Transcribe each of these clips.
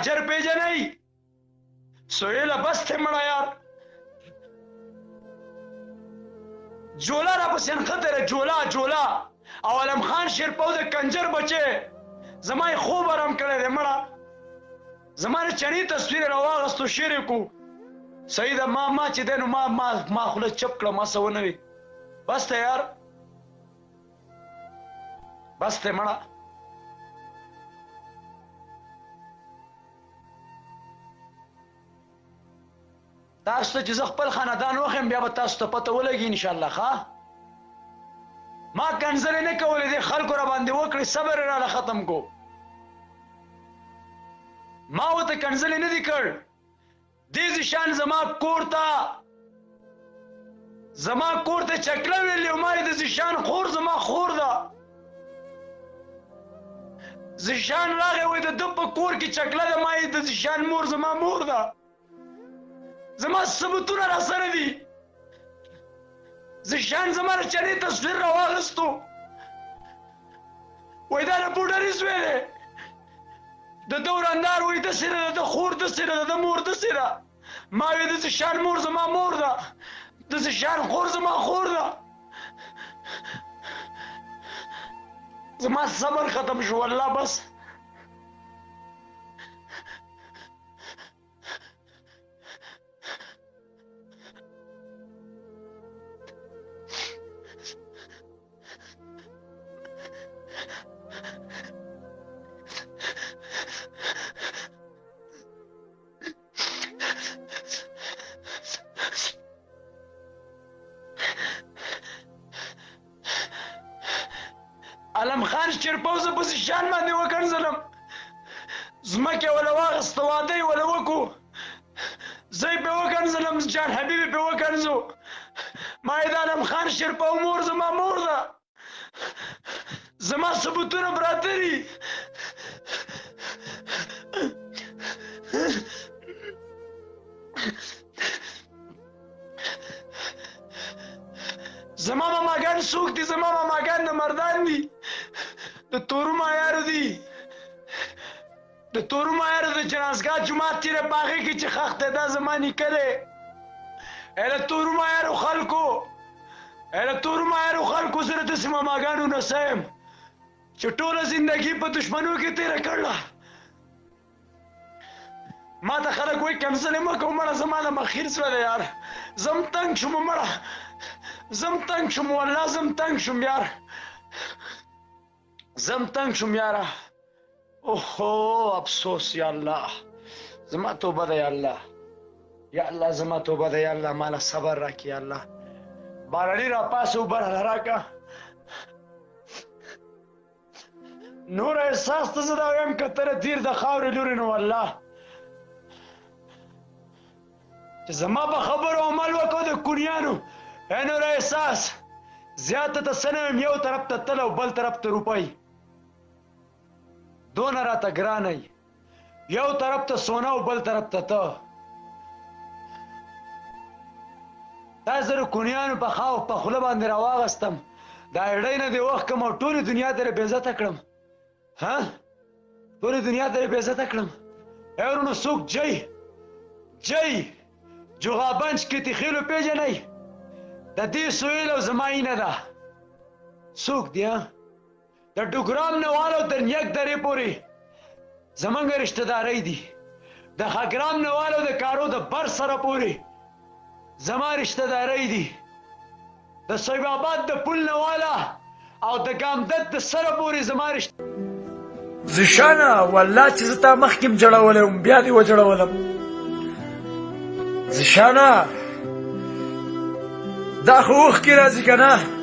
مهاجر پیژنئ سهیله بس دی مړه یار جولا را پسې نښتی دی جولا او علم خان شیرپو د کنجر بچی زما یې خوب ارام کړی دی مړه زما د چڼې تصویر یې راواغېستو شعر یې کو صحیح ده ما چې دی نو ما خوله چپ کړه ما څه ونه وي بس دی یار بس دی مړه تاسو ته چې زه خپل خاندان وښیم بیا به تاسو ته پته ولګي انشاءالله ښه ما کنځلې نه کولې دې خلکو را باندې وکړې صبر یې راله ختم کو ما ورته کنځلې نه دي کړ دې ذیشان زما کور ته چکله ویلې او ما یې د ذیشان خور زما خور ده ذیشان راغی وایي د ده په کور کې چکله ده ما یې د ذیشان مور زما مور ده زما ثبوتونه را سره دي ذیشان زما د چڼې تصویر راواغېستو وایي دا د بوډري زوی دی د ده ورندار وایي داسې ده د ده خور داسې ده د ده مور داسې ده ما وایي د ذیشان مور زما مور ده د ذیشان خور زما خور ده زما صبر ختم شو والله بس علم خان شیرپو زه په ذیشان باندې وکنځلم ځمکې وله واغېسته واده یې وله وکړو زه یې پرې وکنځلم جان حبیب یې پرې وکنځو ما یې د علم خان شیرپو مور زما مور ده زما ثبوتونه پراته دي زما ماماګان څوک دي زما ماماګان د مردان دي د تورو مایارو دي د تورو مایارو د جنازګاه جومات تېره په هغې کې چې خښ دی دا زما نیکه دی ای له تورو مایارو خلکو زه د داسې ماماګانو نه څه یم چې ټوله زندګي په دښمنو کې تېره کړله ما ته خلک وایي کنځلې مه کوه مړه زما له مخیر زړه دی یار زم تنګ شوم مړه زم تنګ شوم والله زم تنګ شوم یار زم تنګ شوم یاره اوهو افسوس یا الله زما توبه ده یا الله زما توبه ده یا الله ماله صبر راکړي یا الله باراني راپاسه اوبه راله راکړه نور احساس ته زه دا وایم که ته د تیر د خاورې لورې نو والله چې زما په خبرو عمل وکړو د کونیانو ای نور احساس زیاته ته څه نه ویم یو طرف ته تل او بل طرف ته روپۍ دونه راته ګرانئ یو طرف ته سونه او بل طرف ته ته دا زه د کونیانو په خوا په خوله باندې راواغېستم دا اډۍ نه دې وخت کړم او ټولې دنیا ته یې بېعزته کړم ټولې دنیا ته یې بېعزته کړم ای ورونو څوک جی جوغابنج کې تخیلو پېژنئ د دې سهیل او زما اینه ده څوک دی د ډوګرام نه والو تر نیک درې پورې زمونږ رشته دارۍ دي د خاګرام نه والو د کارو د بر سره پورې زما رشته دارۍ دي د صیب آباد د پل نه والا او د ګامدد د سره پورې زما رشته ذیشانه والله چې زه تا مخکې م جړولی وم بیا دې وجړولم ذیشانه دا خو اوښکې راځي که نه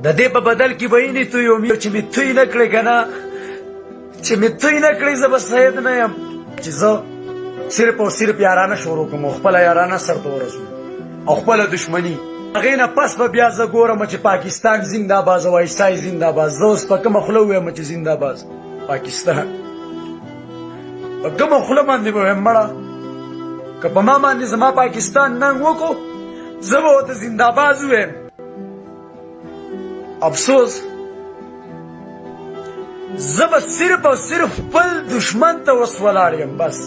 د دې په بدل کې به یې توی وم چې مې توی نه کړې که نه چې مې توی نه کړې زه به سید نه یم چې زه صرف او صرف یارانه شروع کړم او خپله یارانه سرته ورسوم او خپله دښمني هغې نه پس به بیا زه ګورم چې پاکستان زنده‌باد او وایسای زنده‌باد زه اوس په کومه خوله ووایم چې زنده‌باد پاکستان په کومه خوله باندې به ووایم مړه که په ما باندې زما پاکستان ننګ وکړو زه به ورته زنده‌باد ووایم افسوس زه به صرف او صرف خپل دشمن ته اوس ولاړ یم بس.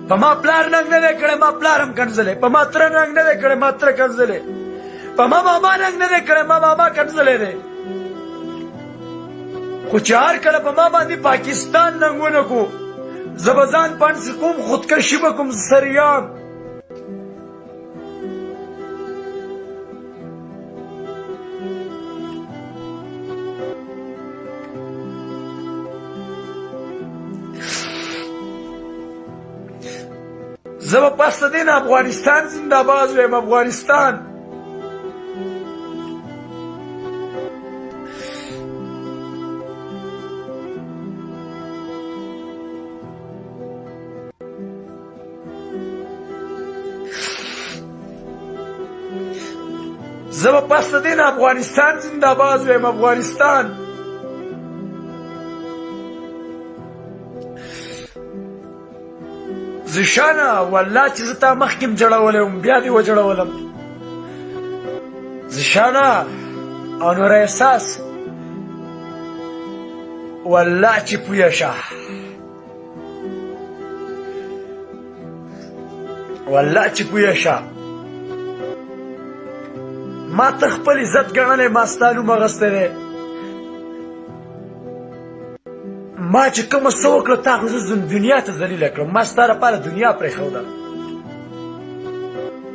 په ما پلار ننګ نه دی کړی، ما پلار هم کنځلی. په ما تره ننګ نه دی کړی، ما تره کنځلی. په ما ماما ننګ نه دی کړی، ما ماما کنځلی دی. خو چې هر کله په ما باندې پاکستان ننګونه کو، زه به ځان پانسي کوم، خودکشي به کوم سریان. زه به پس د دې نه افغانستان زنده‌باد وایم. افغانستان زه به پس د دې نه افغانستان زنده‌باد وایم. افغانستان زشانه والله چې زه تا مخکې م جړولی وم، بیا دې وجړولم. زشانه او نور احساس والله چې پویه شه، والله چې پویه شه. ما ته خپل عزت ګڼلی، ما ستا نوم اخیستی دی. ما چې کومه څه وکړه تا خو زه دنیا ته ذلیله کړم. ما ستا لپاره دنیا پرېښوده.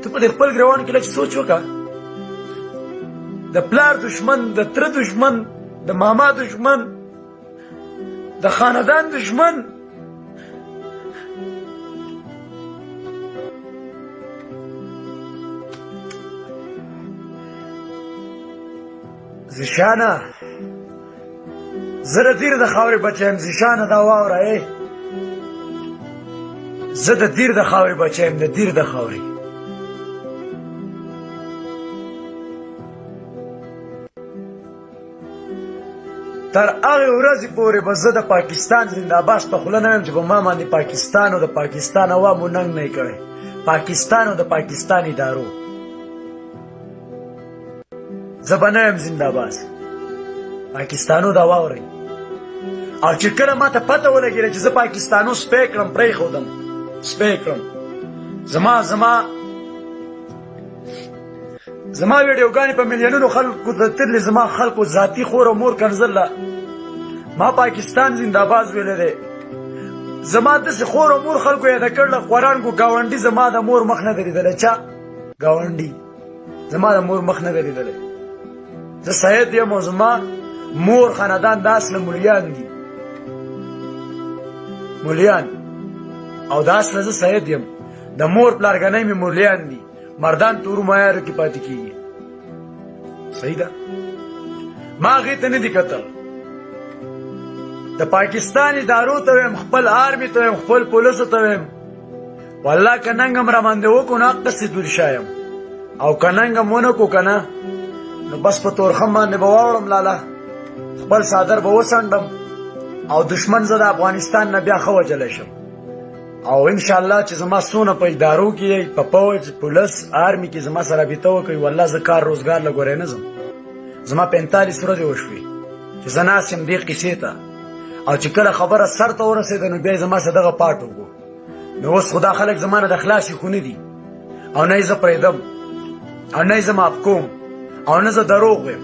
ته په دې خپل ګرېوان کې لږ سوچ وکړه. د پلار دشمن، د تره دشمن، د ماما دشمن، د خاندان دشمن، زشانه زه د دیر د خاورې بچی یم. زشانه دا واوره ای، زه د دیر د خاورې بچی یم، د دیر د خاورې. تر هغې ورځې پورې به زه د پاکستان زنده‌باد په خوله نه یم چې په ما باندې پاکستان او د پاکستان عوامو ننګ نه یې کړی. پاکستان او د پاکستان ادارو زه به نه یم زنده‌باد. پاکستانو دا واورئ. او چې کله ما ته پته ولګېده چې زه پاکستانو سپی کړم، پرېښودم، سپی کړم. زما ویډیوګانې په میلیونونو خلکو ته تللې. زما خلکو ذاتي خور او مور کنځله. ما پاکستان زنده‌باد ویلی دی. زما داسې خور او مور خلکو یاده کړله، خوارانګو ګاونډي زما د مور مخ نه دی لیدلی. چا ګاونډي زما د مور مخ نه دی لیدلی. زه سید یم او زما مور خاندان د اصله مولیان دي، مولیان. او د اصله زه سید یم، د مور پلارګنۍ مې مولیان دي. مردان تورو معیارو کې پاتې کېږي. صحیح ده. ما هغې ته نه دي کتل. د پاکستان ادارو ته ویم، خپل آرمي ته ویم، خپل پولیسو ته ویم، والله که ننګ هم راباندې وکړو نو هغسې دور شایم. او که ننګ هم ونه کړو که نه نو بس په تورخم باندې به واوړم لاله، خپل څادر به وڅنډم او دشمن زه د افغانستان نه بیا ښه وجلی شم. او انشاءالله چې زما څونه په ادارو کې، په پوځ، پولیس، آرمي کې زما سره رابطه وکړئ، والله زه کار روزګار له ګورې نه ځم. زما 45 ورځې وشوې چې زه ناست یم دې قیسې ته. او چې کله خبره سر ته ورسېده نو بیا یې زما سره دغه پاټ وکړو. نو اوس خو دا خلک زما نه د خلاصې خو نه دي، او نه یې زه پرېږدم، او نه یې زه معاف کوم، او نه زه دروغ ویم.